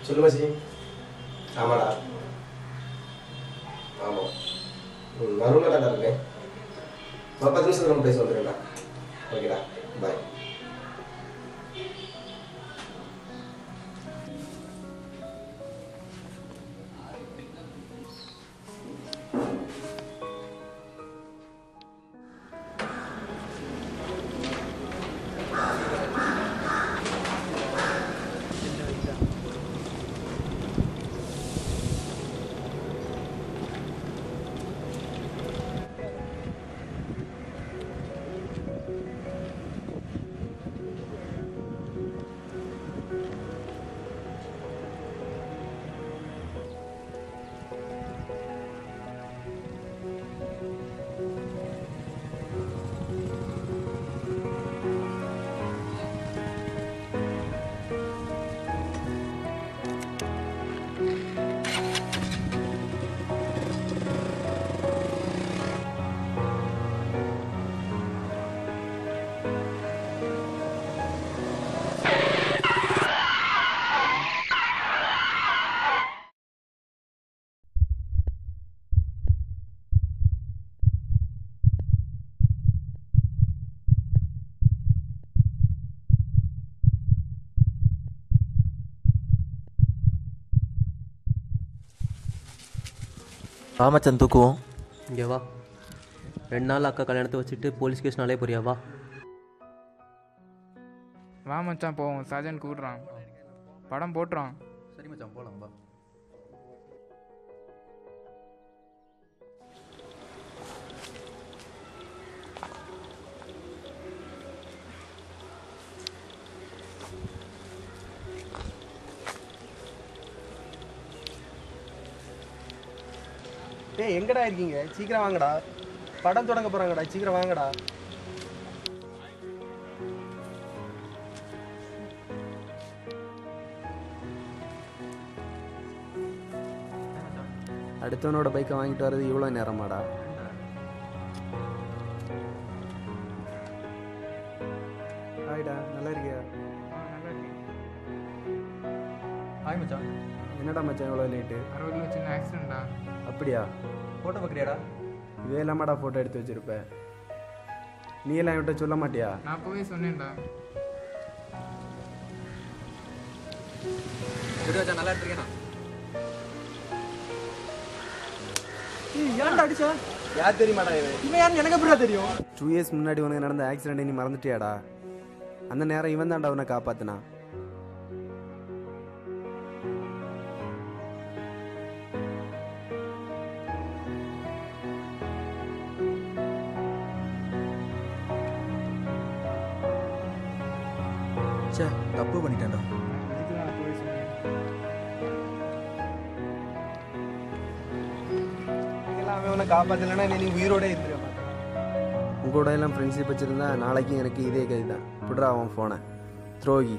சொல்லு மச்சி. ஆமாடா. ஆமாம். நான் ரூமில் தான்டா இருக்கேன். 10 நிமிஷத்துல நம்ம பேச வந்துடுறேன்டா. ஓகேடா, பாய். ராமச்சந்த் தூக்குவோம். இங்கே வா. 2 நாள் அக்கா கல்யாணத்தை வச்சுட்டு போலீஸ் கேஸ்னாலே போறியா? வா வா மச்சான் போவோம். சர்ஜன் கூடுறான், படம் போட்டுறான். சரி மச்சான் போகலாம் வா. டேய் எங்கடா இருக்கீங்க? சீக்கிரம் வாங்கடா, படம் தொடங்க போகிறாங்கடா. சீக்கிரம் வாங்கடா. அடுத்தவனோட பைக்கை வாங்கிட்டு வர்றது இவ்வளோ நேரமாடா? ஹாய்டா, நல்லா இருக்கியா? ஹாய் மச்சான். என்னடா மச்சான் இவ்வளோ லேட்டு? அறுபதுல சின்ன ஆக்சிடென்டா. அப்படியா? ஃபோட்டோ பார்க்குறியாடா? இதே இல்லாமடா ஃபோட்டோ எடுத்து வச்சிருப்பேன். நீ எல்லாம் என்கிட்ட சொல்ல மாட்டியா? நான் போய் சொன்னேன்டா. சரி மச்சான், நல்லா எடுத்துருக்கேண்ணா. ஏன்டா அடிச்சா? யார் தெரியுமாடா இவன் யாருன்னு எனக்கு எப்படிடா தெரியும்? 2 இயர்ஸ் முன்னாடி உனக்கு நடந்த ஆக்சிடென்ட் நீ மறந்துட்டியாடா? அந்த நேரம் இவன் தான்டா உன்னை காப்பாத்தினா. சே, தப்பு பண்ணிட்டேன்டா. இதுக்கு நான் போய் சொன்னேன். அவன் உன்னை காப்பாத்தலைன்னா நீ உயிரோட இருந்துருக்க மாட்டேன். உங்களோட எல்லாம் ஃப்ரெண்ட்ஷிப் வச்சிருந்தா நாளைக்கு எனக்கு இதே கை தான். விட்றா அவன் ஃபோனை, துரோகி.